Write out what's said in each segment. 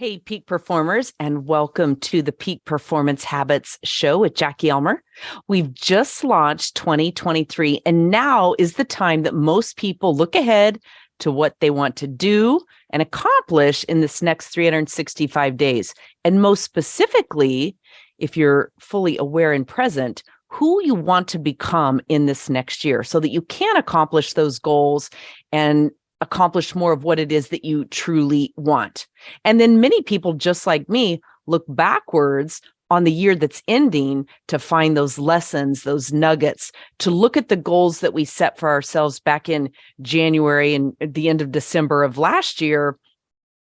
Hey, peak performers, and welcome to the Peak Performance Habits Show with Jackie Elmer. We've just launched 2023, and now is the time that most people look ahead to what they want to do and accomplish in this next 365 days. And most specifically, if you're fully aware and present, who you want to become in this next year so that you can accomplish those goals and accomplish more of what it is that you truly want. And then many people, just like me, look backwards on the year that's ending to find those lessons, those nuggets, to look at the goals that we set for ourselves back in January and at the end of December of last year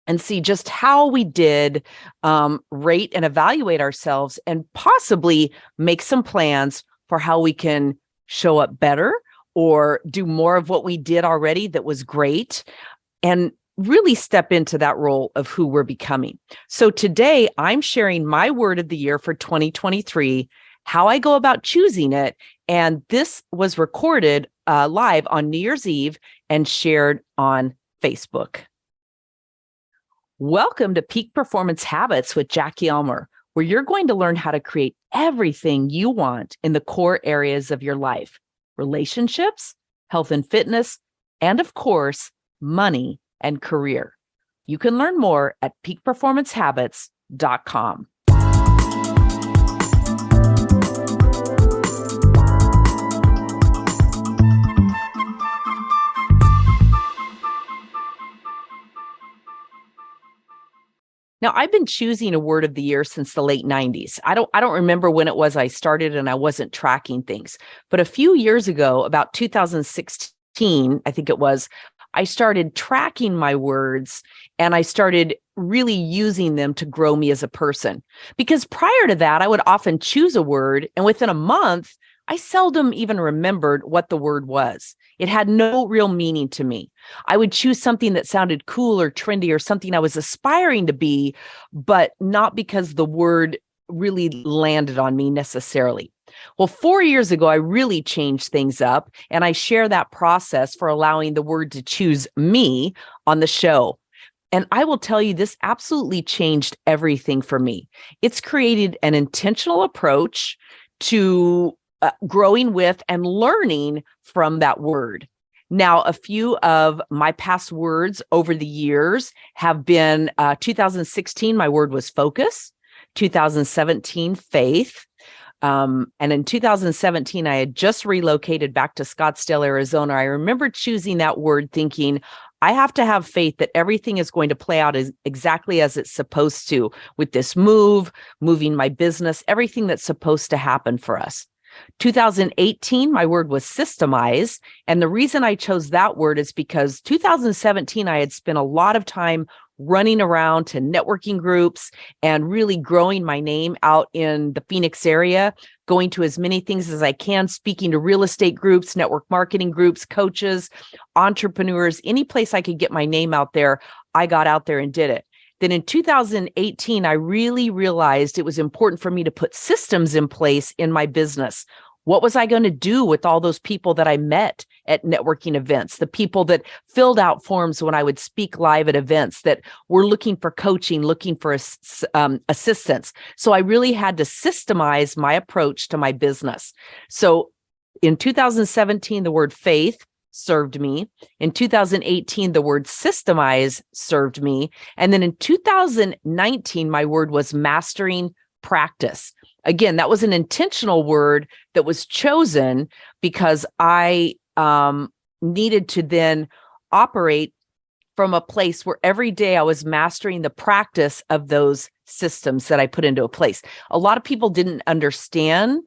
and see just how we did rate and evaluate ourselves and possibly make some plans for how we can show up better or do more of what we did already that was great, and really step into that role of who we're becoming. So today I'm sharing my word of the year for 2023, how I go about choosing it. And this was recorded live on New Year's Eve and shared on Facebook. Welcome to Peak Performance Habits with Jackie Elmer, where you're going to learn how to create everything you want in the core areas of your life: relationships, health and fitness, and of course, money and career. You can learn more at peakperformancehabits.com. Now, I've been choosing a word of the year since the late 90s. I don't remember when it was I started and I wasn't tracking things. But a few years ago, about 2016, I think it was, I started tracking my words and I started really using them to grow me as a person. Because prior to that, I would often choose a word and within a month, I seldom even remembered what the word was. It had no real meaning to me. I would choose something that sounded cool or trendy or something I was aspiring to be, but not because the word really landed on me necessarily. Well, 4 years ago, I really changed things up, and I share that process for allowing the word to choose me on the show. And I will tell you, this absolutely changed everything for me. It's created an intentional approach to growing with and learning from that word. Now, a few of my past words over the years have been 2016, my word was focus, 2017, faith. And in 2017, I had just relocated back to Scottsdale, Arizona. I remember choosing that word thinking, I have to have faith that everything is going to play out exactly as it's supposed to with this move, moving my business, everything that's supposed to happen for us. 2018, my word was systemize. And the reason I chose that word is because 2017, I had spent a lot of time running around to networking groups and really growing my name out in the Phoenix area, going to as many things as I can, speaking to real estate groups, network marketing groups, coaches, entrepreneurs, any place I could get my name out there, I got out there and did it. Then in 2018, I really realized it was important for me to put systems in place in my business. What was I going to do with all those people that I met at networking events, the people that filled out forms when I would speak live at events, that were looking for coaching, looking for assistance? So I really had to systemize my approach to my business. So in 2017, the word faith served me. In 2018, the word systemize served me. And then in 2019, my word was mastering practice. Again, that was an intentional word that was chosen because I needed to then operate from a place where every day I was mastering the practice of those systems that I put into a place. A lot of people didn't understand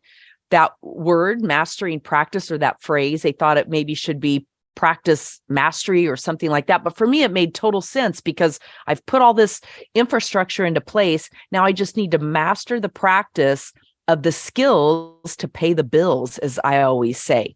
that word, mastering practice, or that phrase. They thought it maybe should be practice mastery or something like that. But for me, it made total sense because I've put all this infrastructure into place. Now I just need to master the practice of the skills to pay the bills, as I always say.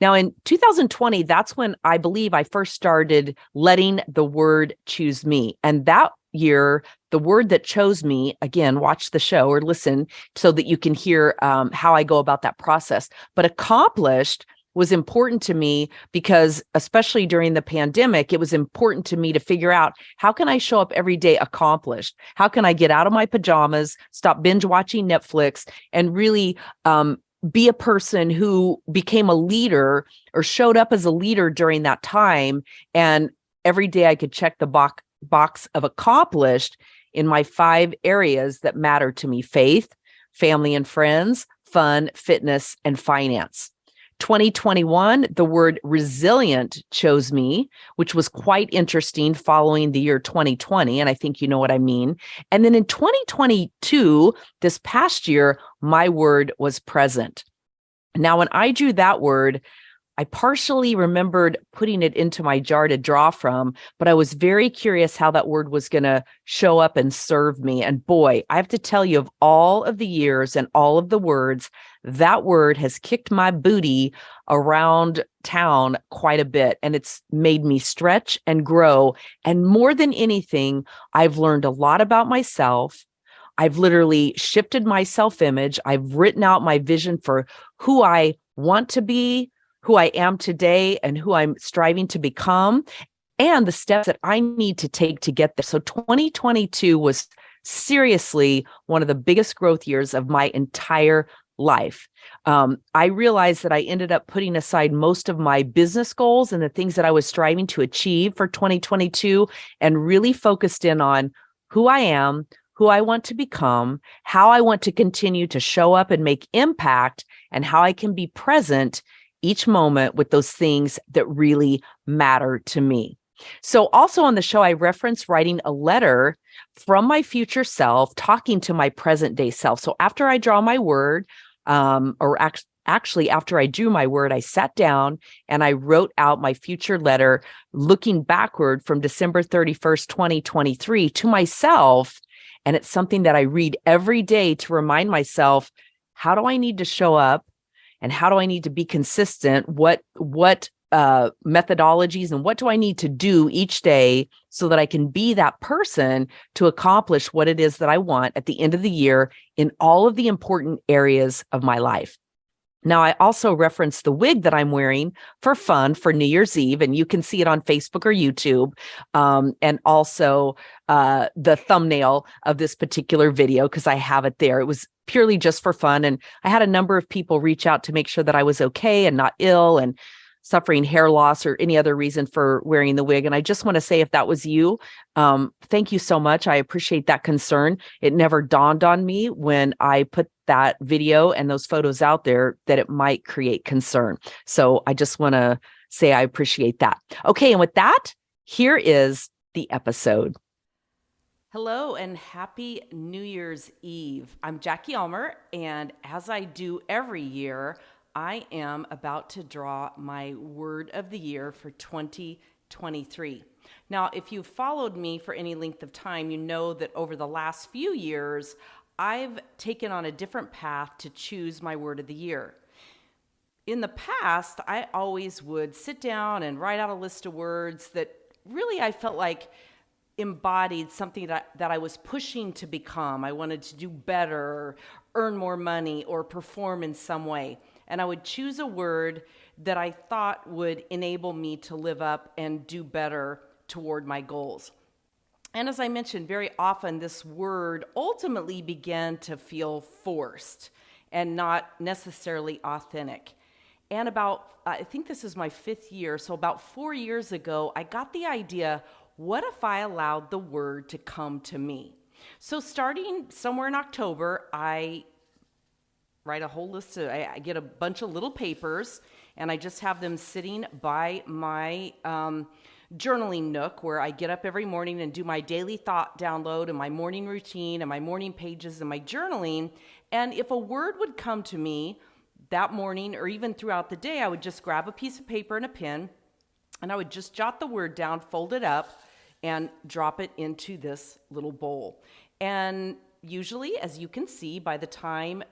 Now in 2020, that's when I believe I first started letting the word choose me. And that year, the word that chose me, again, watch the show or listen so that you can hear how I go about that process, but accomplished was important to me because, especially during the pandemic, it was important to me to figure out, how can I show up every day accomplished? How can I get out of my pajamas, stop binge watching Netflix, and really be a person who became a leader or showed up as a leader during that time? And every day I could check the box of accomplished in my 5 areas that matter to me: faith, family and friends, fun, fitness, and finance. 2021, the word resilient chose me, which was quite interesting following the year 2020. And I think you know what I mean. And then in 2022, this past year, my word was present. Now, when I drew that word, I partially remembered putting it into my jar to draw from, but I was very curious how that word was going to show up and serve me. And boy, I have to tell you, of all of the years and all of the words, that word has kicked my booty around town quite a bit. And it's made me stretch and grow. And more than anything, I've learned a lot about myself. I've literally shifted my self-image. I've written out my vision for who I want to be, who I am today, and who I'm striving to become, and the steps that I need to take to get there. So 2022 was seriously one of the biggest growth years of my entire life. I realized that I ended up putting aside most of my business goals and the things that I was striving to achieve for 2022, and really focused in on who I am, who I want to become, how I want to continue to show up and make impact, and how I can be present each moment with those things that really matter to me. So also on the show, I reference writing a letter from my future self, talking to my present day self. So after I draw my word, actually after I drew my word, I sat down and I wrote out my future letter, looking backward from December 31st, 2023 to myself. And it's something that I read every day to remind myself, how do I need to show up? And how do I need to be consistent? What methodologies and what do I need to do each day so that I can be that person to accomplish what it is that I want at the end of the year in all of the important areas of my life? Now, I also reference the wig that I'm wearing for fun for New Year's Eve, and you can see it on Facebook or YouTube, and also the thumbnail of this particular video, because I have it there. It was purely just for fun, and I had a number of people reach out to make sure that I was okay and not ill and suffering hair loss or any other reason for wearing the wig. And I just want to say, if that was you, thank you so much. I appreciate that concern. It never dawned on me when I put that video and those photos out there that it might create concern. So I just want to say I appreciate that. Okay, and with that, here is the episode. Hello and happy New Year's Eve. I'm Jackie Ulmer, and as I do every year, I am about to draw my word of the year for 2023. Now, if you've followed me for any length of time, you know that over the last few years, I've taken on a different path to choose my word of the year. In the past, I always would sit down and write out a list of words that really I felt like embodied something that I was pushing to become. I wanted to do better, earn more money, or perform in some way. And I would choose a word that I thought would enable me to live up and do better toward my goals. And as I mentioned, very often this word ultimately began to feel forced and not necessarily authentic. And I think this is my 5th year, so about 4 years ago, I got the idea, what if I allowed the word to come to me? So starting somewhere in October, I write a whole list I get a bunch of little papers, and I just have them sitting by my journaling nook, where I get up every morning and do my daily thought download and my morning routine and my morning pages and my journaling. And if a word would come to me that morning or even throughout the day, I would just grab a piece of paper and a pen, and I would just jot the word down, fold it up, and drop it into this little bowl. And usually, as you can see, by the time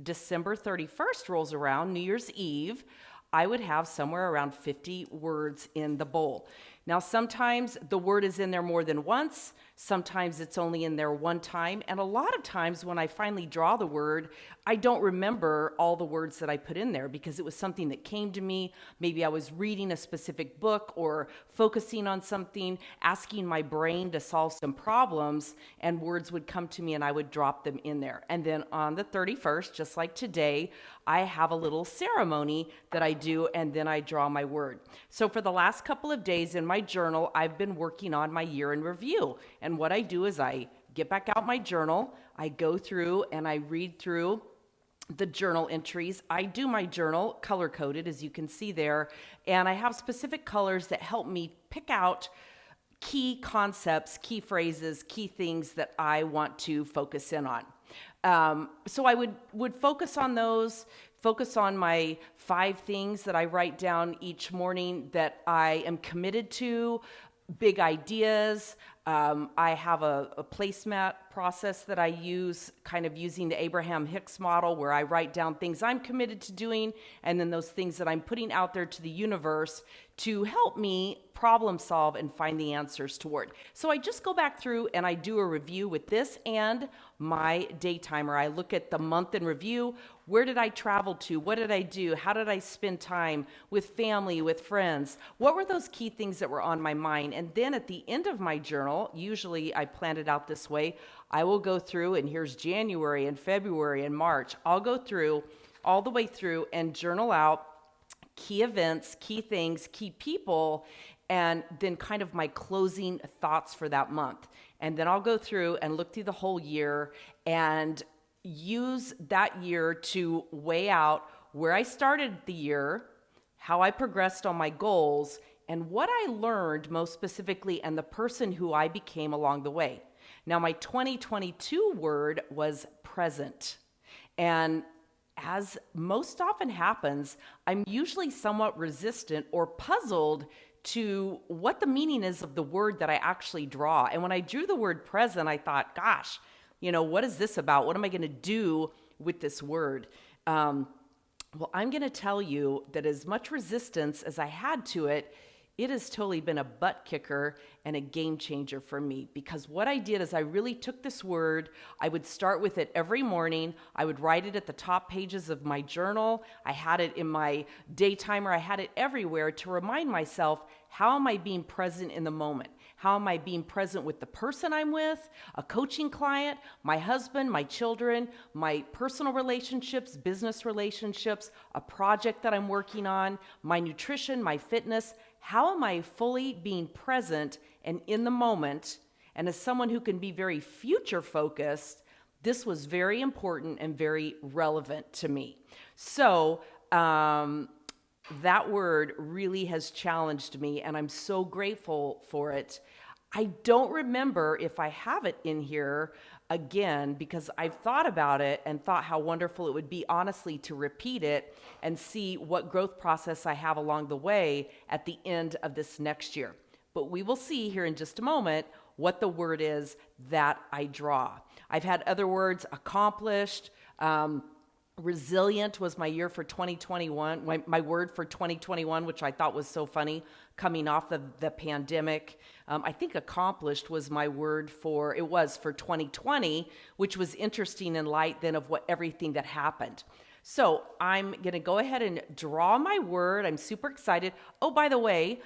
December 31st rolls around, New Year's Eve, I would have somewhere around 50 words in the bowl. Now, sometimes the word is in there more than once. Sometimes it's only in there one time. And a lot of times when I finally draw the word, I don't remember all the words that I put in there because it was something that came to me. Maybe I was reading a specific book or focusing on something, asking my brain to solve some problems, and words would come to me and I would drop them in there. And then on the 31st, just like today, I have a little ceremony that I do, and then I draw my word. So for the last couple of days in my journal, I've been working on my year in review. And what I do is I get back out my journal, I go through and I read through the journal entries. I do my journal color coded, as you can see there, and I have specific colors that help me pick out key concepts, key phrases, key things that I want to focus in on. So I would focus on those, focus on my 5 things that I write down each morning that I am committed to, big ideas. I have a placemat process that I use, kind of using the Abraham Hicks model, where I write down things I'm committed to doing, and then those things that I'm putting out there to the universe to help me problem solve and find the answers toward. So I just go back through and I do a review with this and my day timer. I look at the month in review. Where did I travel to? What did I do? How did I spend time with family, with friends? What were those key things that were on my mind? And then at the end of my journal, usually I plan it out this way, I will go through, and here's January and February and March. I'll go through all the way through and journal out key events, key things, key people, and then kind of my closing thoughts for that month. And then I'll go through and look through the whole year and use that year to weigh out where I started the year, how I progressed on my goals, and what I learned most specifically, and the person who I became along the way. Now, my 2022 word was present. And as most often happens, I'm usually somewhat resistant or puzzled to what the meaning is of the word that I actually draw. And when I drew the word present, I thought, gosh, what is this about? What am I going to do with this word? Well, I'm going to tell you that as much resistance as I had to it, it has totally been a butt kicker and a game changer for me, because what I did is I really took this word. I would start with it every morning. I would write it at the top pages of my journal. I had it in my day timer. I had it everywhere to remind myself, how am I being present in the moment? How am I being present with the person I'm with, a coaching client, my husband, my children, my personal relationships, business relationships, a project that I'm working on, my nutrition, my fitness? How am I fully being present and in the moment? And as someone who can be very future focused, this was very important and very relevant to me. So that word really has challenged me, and I'm so grateful for it. I don't remember if I have it in here again, because I've thought about it and thought how wonderful it would be, honestly, to repeat it and see what growth process I have along the way at the end of this next year. But we will see here in just a moment what the word is that I draw. I've had other words: accomplished, resilient was my year for 2021, my word for 2021, which I thought was so funny coming off of the pandemic. I think accomplished was my word for 2020, which was interesting in light then of everything that happened. So I'm going to go ahead and draw my word. I'm super excited. Oh, by the way,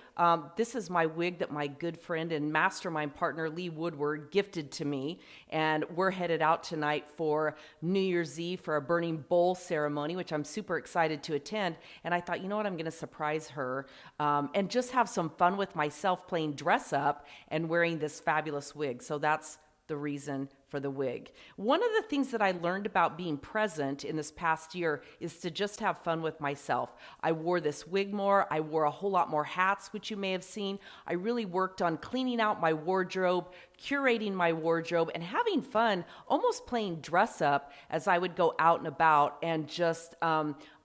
this is my wig that my good friend and mastermind partner, Lee Woodward, gifted to me. And we're headed out tonight for New Year's Eve for a burning bowl ceremony, which I'm super excited to attend. And I thought, you know what, I'm going to surprise her and just have some fun with myself playing dress up and wearing this fabulous wig. So that's the reason for the wig. One of the things that I learned about being present in this past year is to just have fun with myself. I wore this wig more. I wore a whole lot more hats, which you may have seen. I really worked on cleaning out my wardrobe, curating my wardrobe, and having fun, almost playing dress up as I would go out and about, and just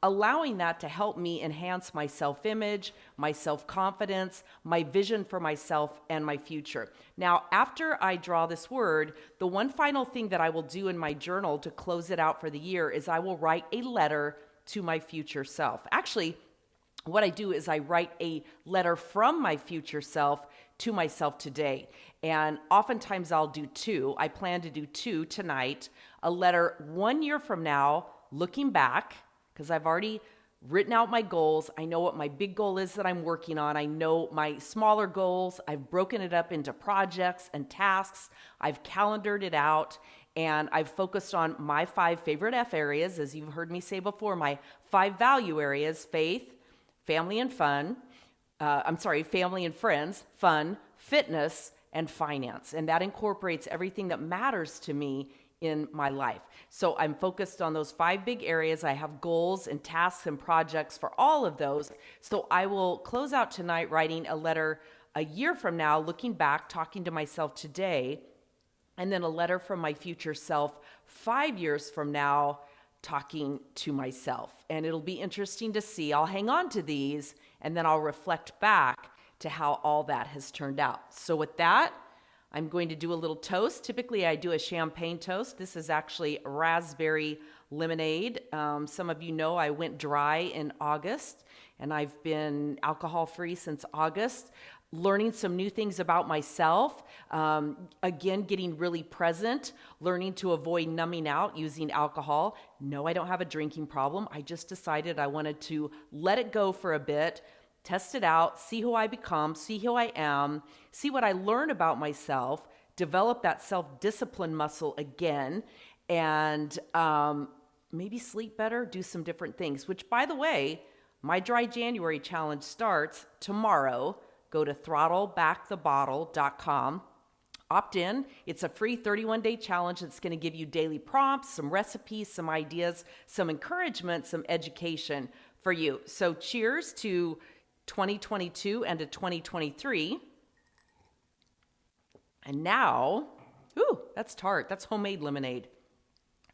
allowing that to help me enhance my self-image, my self-confidence, my vision for myself and my future. Now, after I draw this word, the one final thing that I will do in my journal to close it out for the year is I will write a letter to my future self. Actually, what I do is I write a letter from my future self to myself today. And oftentimes I'll do two. I plan to do two tonight. A letter 1 year from now, looking back, because I've already written out my goals. I know what my big goal is that I'm working on. I know my smaller goals. I've broken it up into projects and tasks. I've calendared it out, and I've focused on my 5 favorite F areas, as you've heard me say before, my 5 value areas: faith, family and fun, family and friends, fun, fitness, and finance. And that incorporates everything that matters to me in my life. So I'm focused on those 5 big areas. I have goals and tasks and projects for all of those. So I will close out tonight writing a letter a year from now, looking back, talking to myself today, and then a letter from my future self 5 years from now, talking to myself. And it'll be interesting to see. I'll hang on to these, and then I'll reflect back to how all that has turned out. So with that, I'm going to do a little toast. Typically, I do a champagne toast. This is actually raspberry lemonade. Some of you know I went dry in August, and I've been alcohol-free since August, learning some new things about myself. Again, getting really present, learning to avoid numbing out using alcohol. No, I don't have a drinking problem. I just decided I wanted to let it go for a bit, test it out, see who I become, see who I am, see what I learn about myself, develop that self-discipline muscle again, and maybe sleep better, do some different things, which, by the way, my Dry January challenge starts tomorrow. Go to throttlebackthebottle.com. Opt in. It's a free 31-day challenge that's going to give you daily prompts, some recipes, some ideas, some encouragement, some education for you. So cheers to 2022 and to 2023. And now, ooh, that's tart. That's homemade lemonade.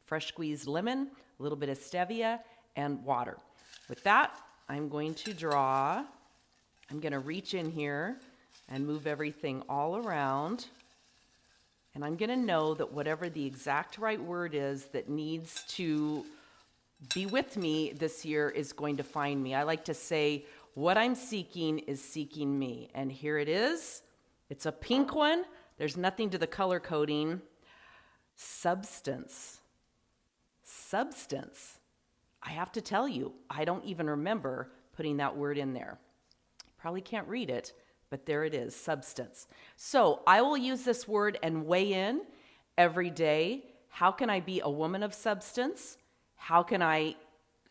Fresh squeezed lemon, a little bit of stevia, and water. With that, I'm going to reach in here and move everything all around. And I'm going to know that whatever the exact right word is that needs to be with me this year is going to find me. I like to say, what I'm seeking is seeking me. And here it is. It's a pink one. There's nothing to the color coding. Substance. Substance. I have to tell you, I don't even remember putting that word in there. Probably can't read it, but there it is, substance. So I will use this word and weigh in every day. How can I be a woman of substance? How can I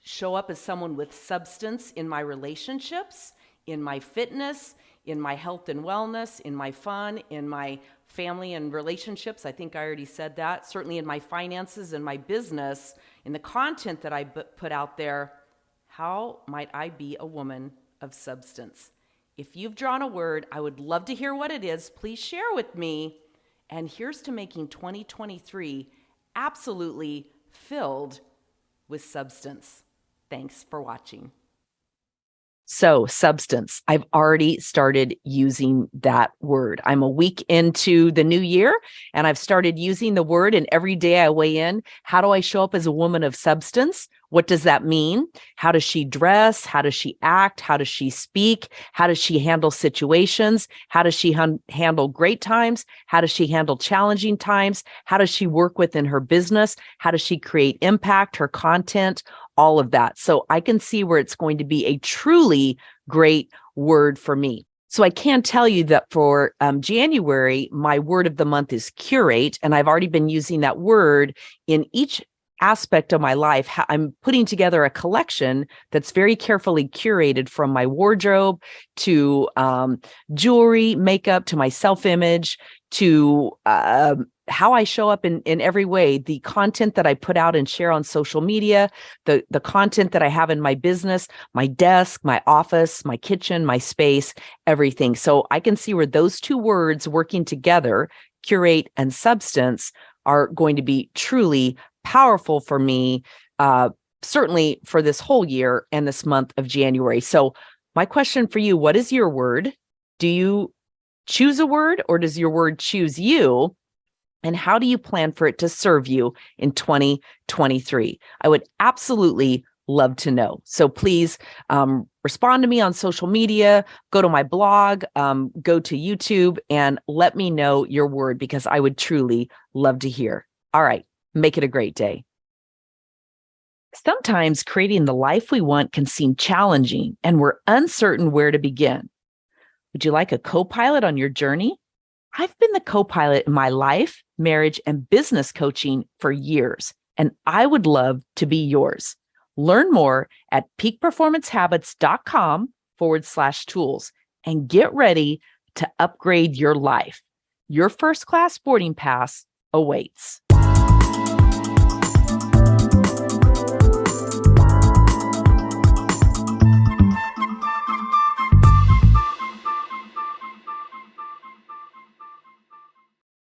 show up as someone with substance in my relationships, in my fitness, in my health and wellness, in my fun, in my family and relationships? I think I already said that. Certainly in my finances and my business, in the content that I put out there. How might I be a woman of substance? If you've drawn a word, I would love to hear what it is. Please share with me. And here's to making 2023 absolutely filled with substance. Thanks for watching. So, substance. I've already started using that word. I'm a week into the new year, and I've started using the word, and every day I weigh in. How do I show up as a woman of substance? What does that mean? How does she dress? How does she act? How does she speak? How does she handle situations? How does she handle great times? How does she handle challenging times? How does she work within her business? How does she create impact, her content, all of that? So I can see where it's going to be a truly great word for me. So I can tell you that for January, my word of the month is curate, and I've already been using that word in each aspect of my life. I'm putting together a collection that's very carefully curated, from my wardrobe to jewelry, makeup, to my self-image, to how I show up in every way, the content that I put out and share on social media, the content that I have in my business, my desk, my office, my kitchen, my space, everything. So I can see where those two words working together, curate and substance, are going to be truly powerful for me, certainly for this whole year and this month of January. So my question for you, what is your word? Do you choose a word, or does your word choose you? And how do you plan for it to serve you in 2023? I would absolutely love to know. So please respond to me on social media, go to my blog, go to YouTube, and let me know your word, because I would truly love to hear. All right, make it a great day. Sometimes creating the life we want can seem challenging, and we're uncertain where to begin. Would you like a co-pilot on your journey? I've been the co-pilot in my life, marriage, and business coaching for years, and I would love to be yours. Learn more at peakperformancehabits.com/tools and get ready to upgrade your life. Your first class boarding pass awaits.